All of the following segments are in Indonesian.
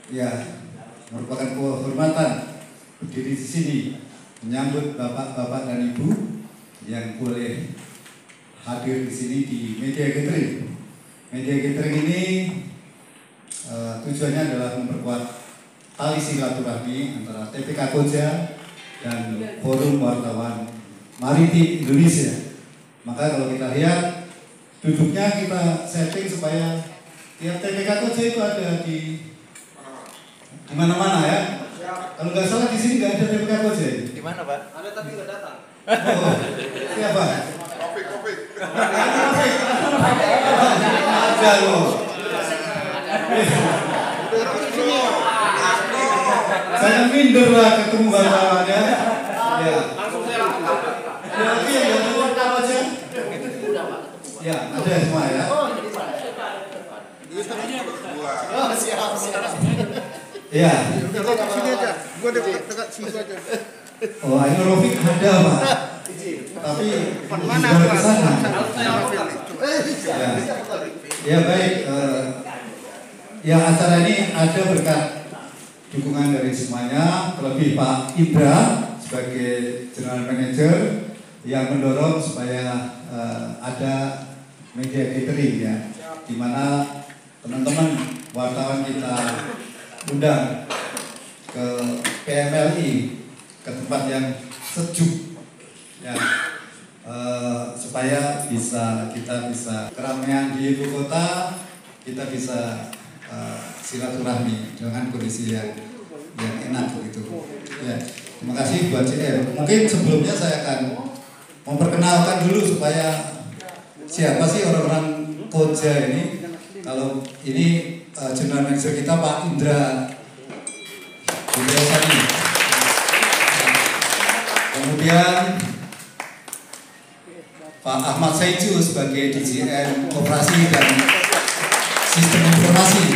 Ya, merupakan kehormatan berdiri di sini menyambut bapak-bapak dan ibu yang boleh hadir di sini di media gathering. Media gathering ini tujuannya adalah memperkuat tali silaturahmi antara TPK Koja dan Forum Wartawan Maritim Indonesia. Maka kalau kita lihat duduknya kita setting supaya tiap TPK Koja itu ada di mana-mana ya. Kalau nggak salah di sini nggak ada TPK Koja. Di mana, Pak? Ada tapi nggak datang. Oh, siapa? Kopi. Ada loh. Saya minder lah ketemu wartawannya. Ya. Langsung saya lakukan. Tapi yang nggak tahu wartawan aja. Ya, ada semua ya. Oh, siap. Ya. Sini aja. Gua dekat sini aja. Oh, ini Rofik ada Pak. Tapi Mana sudah ke sana. Ya. Ya baik. Ya acara ini ada berkat dukungan dari semuanya, terlebih Pak Indra sebagai General Manager yang mendorong supaya ada media gathering ya, di mana teman-teman wartawan kita undang ke PMLI, ke tempat yang sejuk ya, supaya kita bisa keramaian di ibu kota, kita bisa silaturahmi dengan kondisi yang enak begitu. Ya, terima kasih buat CR. Mungkin sebelumnya saya akan memperkenalkan dulu supaya siapa sih orang-orang Koja ini. Kalau ini General Manager kita Pak Indra Budayasani. Kemudian Pak Ahmad Saicu sebagai DGN Operasi dan Sistem Informasi.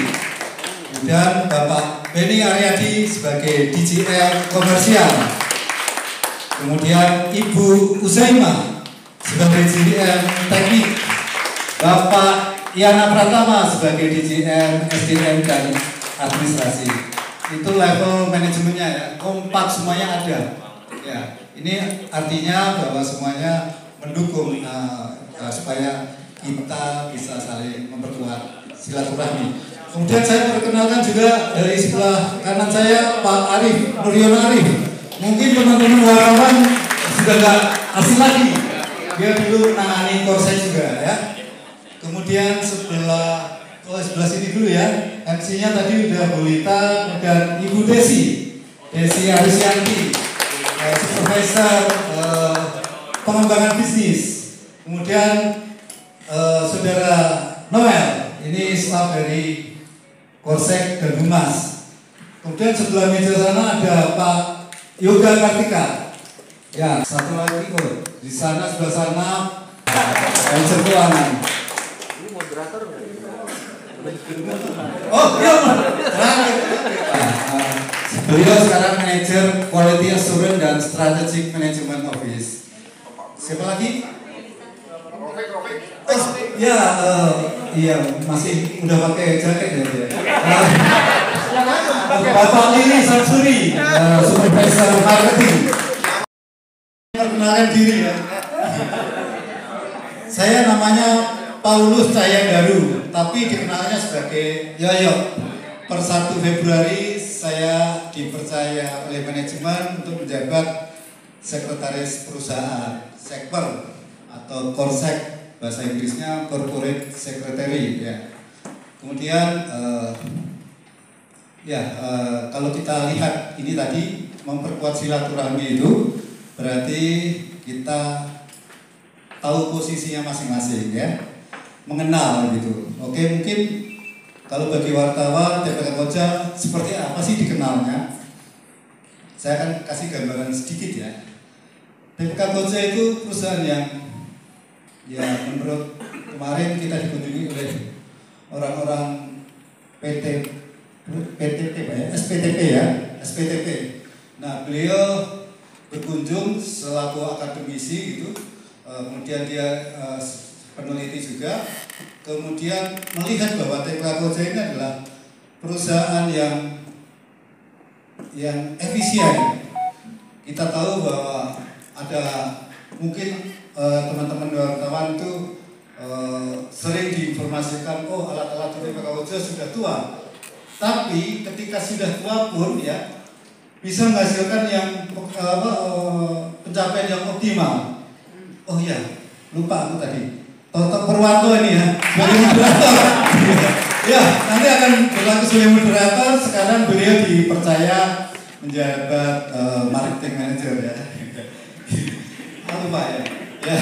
Dan Bapak Beni Aryadi sebagai DGN Komersial. Kemudian Ibu Uzaimah sebagai DGN Teknik. Bapak Yana Pratama sebagai DGN SDM dan Administrasi. Itu level manajemennya ya, kompak semuanya ada. Ya, ini artinya bahwa semuanya mendukung supaya kita bisa saling memperkuat silaturahmi. Kemudian saya perkenalkan juga dari sebelah kanan saya Pak Arif Nuryono Arif. Mungkin teman-teman wartawan sudah nggak asing lagi. Dia dulu menangani Korsek juga ya. Kemudian sebelah sini dulu ya. MC-nya tadi udah Bu Lita dan Ibu Desi Arisyanti, Supervisor pengembangan bisnis. Kemudian Saudara Noel, ini staf dari Korsek dan Humas. Kemudian sebelah meja sana ada Pak Yoga Kartika. Ya, satu lagi di sana sebelah sana manajer keuangan. Ini moderator. Oh, iya. Beliau sekarang manajer Quality Assurance dan Strategic Management Office. Siapa lagi? Ya, iya masih udah pakai jaket ya dia. Bapak Lili Samsuri, Supervisor Marketing. Perkenalkan diri ya. Saya namanya Paulus Cahyandaru, tapi dikenalnya sebagai Yoyo. Per 1 Februari saya dipercaya oleh manajemen untuk menjabat sekretaris perusahaan, Sekper atau Korsek. Bahasa Inggrisnya Corporate Secretary ya. Kemudian kalau kita lihat ini tadi memperkuat silaturahmi itu berarti kita tahu posisinya masing-masing ya, mengenal gitu. Oke, mungkin kalau bagi wartawan TPK Koja seperti apa sih dikenalnya? Saya akan kasih gambaran sedikit ya. TPK Koja itu perusahaan yang menurut kemarin kita dikunjungi oleh orang-orang SPTP. Nah, beliau berkunjung selaku akademisi gitu, kemudian dia peneliti juga, kemudian melihat bahwa TPK Koja ini adalah perusahaan yang yang efisien. Kita tahu bahwa ada mungkin teman-teman wartawan itu sering diinformasikan, oh alat-alat TPK sudah tua. Tapi ketika sudah tua pun ya bisa menghasilkan yang pencapaian yang optimal. Oh iya, lupa aku tadi. Toto Purwanto ini ya, sebagai moderator. Ya, nanti akan berlaku sebagai moderator. Sekarang beliau dipercaya menjabat marketing manager ya. Aku Pak ya. Ya.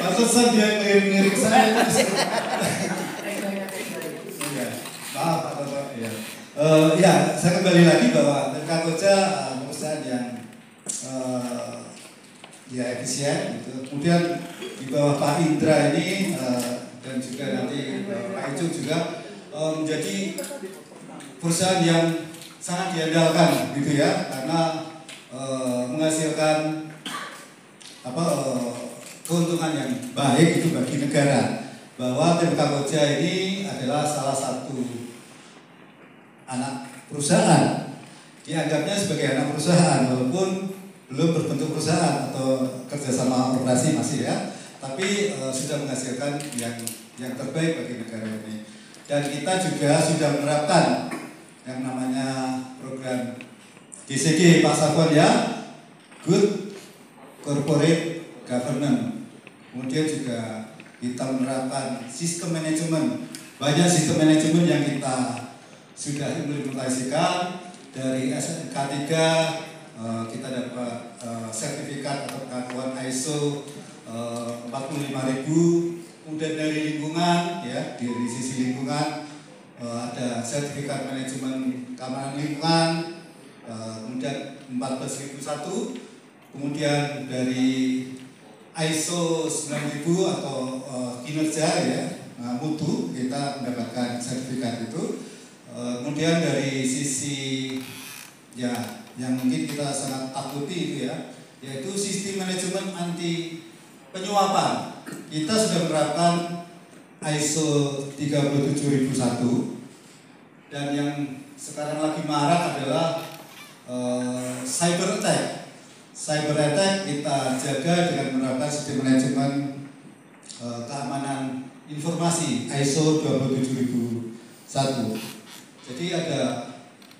Pantesan dia ngirim saya. Maaf Pak Toto. Ya. Ya, saya kembali lagi bahwa TPK Koja perusahaan yang ya efisien gitu. Kemudian di bawah Pak Indra ini dan juga nanti Pak Icuk juga menjadi perusahaan yang sangat diandalkan gitu ya, karena menghasilkan keuntungan yang baik itu bagi negara. Bahwa TPK Koja ini adalah salah satu anak perusahaan, dianggapnya sebagai anak perusahaan walaupun belum berbentuk perusahaan atau kerjasama operasi masih ya, tapi sudah menghasilkan yang terbaik bagi negara ini. Dan kita juga sudah menerapkan yang namanya program GCG Pak Safwan ya, Good Corporate Governance. Kemudian juga kita menerapkan sistem manajemen. Banyak sistem manajemen yang kita sudah implementasikan dari SNK 3. Kita dapat sertifikat atau pengakuan ISO 45000. Kemudian dari lingkungan ya, dari sisi lingkungan ada sertifikat manajemen keamanan lingkungan, kemudian 14001. Kemudian dari ISO 9000 atau kinerja ya, mutu, kita mendapatkan sertifikat itu. Kemudian dari sisi ya yang mungkin kita sangat takuti itu ya, yaitu sistem manajemen anti penyuapan. Kita sudah menerapkan ISO 37001 dan yang sekarang lagi marak adalah cyber attack. Cyber attack kita jaga dengan menerapkan sistem manajemen keamanan informasi ISO 27001. Jadi ada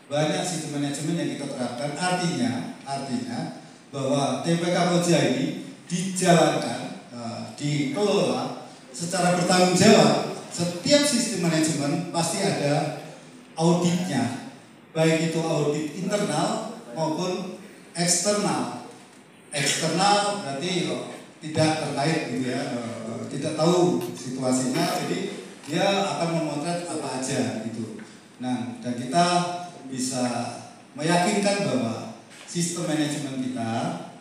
banyak sistem manajemen yang kita terapkan, artinya bahwa TPK Koja ini dijalankan, dikelola secara bertanggung jawab. Setiap sistem manajemen pasti ada auditnya, baik itu audit internal maupun eksternal. Eksternal berarti tidak terkait gitu ya, tidak tahu situasinya, jadi dia akan memotret apa aja gitu. Nah, dan kita bisa meyakinkan bahwa sistem manajemen kita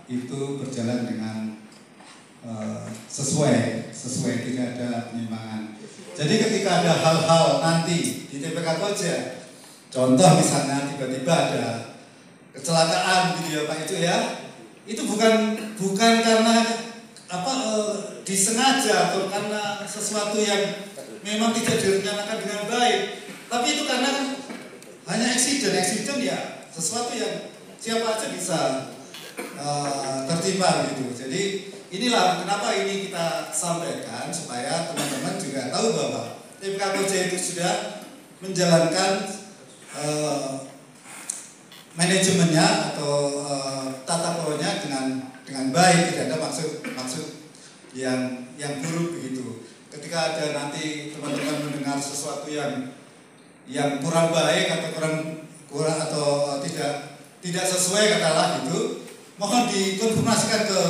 itu berjalan dengan sesuai, tidak ada penyimpangan. Jadi ketika ada hal-hal nanti di TPK Koja, contoh misalnya tiba-tiba ada kecelakaan gitu ya Pak itu ya, itu bukan karena disengaja atau karena sesuatu yang memang tidak direncanakan dengan baik, tapi itu karena hanya accident ya, sesuatu yang siapa aja bisa tertimpa gitu. Jadi inilah kenapa ini kita sampaikan supaya teman-teman juga tahu bahwa TPK Koja itu sudah menjalankan manajemennya atau tata kelolanya dengan baik, tidak ada maksud yang buruk begitu. Ketika ada nanti teman-teman mendengar sesuatu yang kurang baik atau kurang atau tidak sesuai katalah gitu, mohon dikonfirmasikan ke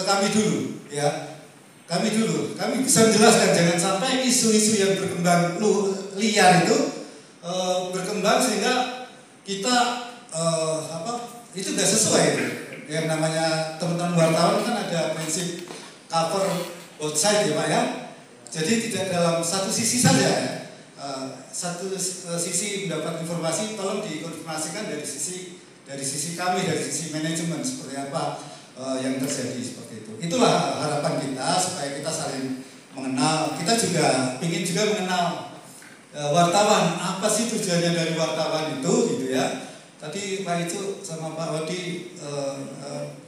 kami dulu ya. Kami bisa menjelaskan, jangan sampai isu-isu yang berkembang liar itu berkembang sehingga kita itu nggak sesuai itu. Yang namanya teman-teman wartawan kan ada prinsip cover both side ya Pak ya. Jadi tidak dalam satu sisi saja ya. Satu sisi mendapat informasi, tolong dikonfirmasikan dari sisi kami, dari sisi manajemen seperti apa yang terjadi seperti itu. Itulah harapan kita supaya kita saling mengenal. Kita juga ingin juga mengenal wartawan, apa sih tujuannya dari wartawan itu gitu ya. Tadi Pak Icu sama Pak Wadi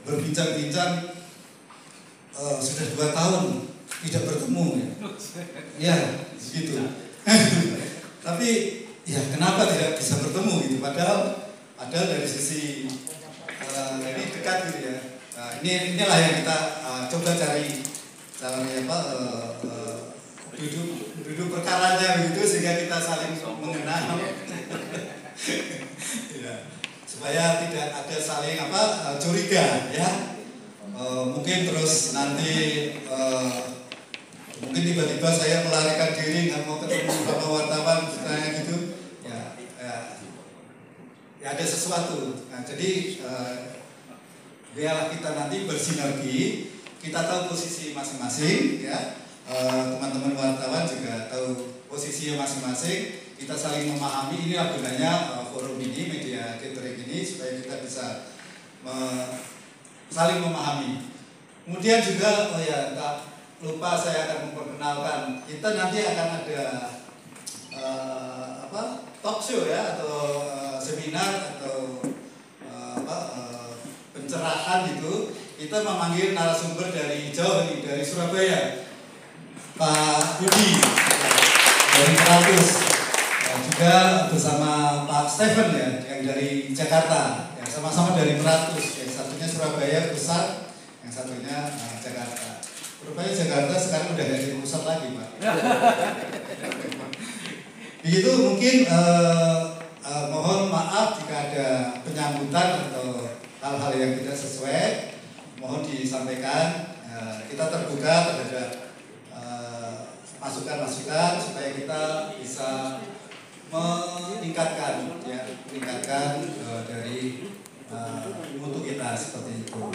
berbincang-bincang sudah 2 tahun tidak bertemu ya gitu. Tapi ya kenapa tidak bisa bertemu gitu, padahal ada dari sisi ini dekat gitu ya. Nah, inilah yang kita coba cari caranya apa, duduk perkaranya begitu sehingga kita saling mengenal. Ya, supaya tidak ada saling curiga ya. Mungkin terus nanti mungkin tiba-tiba saya melarikan diri nggak mau ketemu sama wartawan misalnya gitu ya, ya ada sesuatu. Nah, jadi biarlah kita nanti bersinergi, kita tahu posisi masing-masing ya, teman-teman wartawan juga tahu posisinya masing-masing, kita saling memahami. Inilah gunanya forum ini, media catering ini, supaya kita bisa saling memahami. Kemudian juga tak lupa saya akan memperkenalkan, kita nanti akan ada talk show ya, atau seminar atau pencerahan gitu. Kita memanggil narasumber dari jauh nih, dari Surabaya, Pak Budi dari Meratus, juga bersama Pak Stephen ya, yang dari Jakarta, yang sama-sama dari Meratus. Yang satunya Surabaya pusat, yang satunya Jakarta. Surabaya Jakarta sekarang udah gak jadi pusat lagi, Pak. Begitu mungkin mohon maaf jika ada penyambutan atau hal-hal yang tidak sesuai, mohon disampaikan. Kita terbuka terhadap masukan-masukan supaya kita bisa meningkatkan dari mutu kita seperti itu.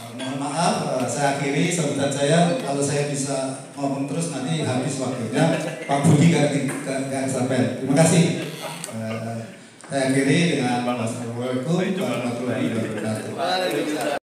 Mohon maaf, saya akhiri sambutan saya. Kalau saya bisa ngomong terus nanti habis waktunya. Pak Budi gak sampai. Terima kasih. Saya akhiri dengan wassalamualaikum warahmatullahi wabarakatuh.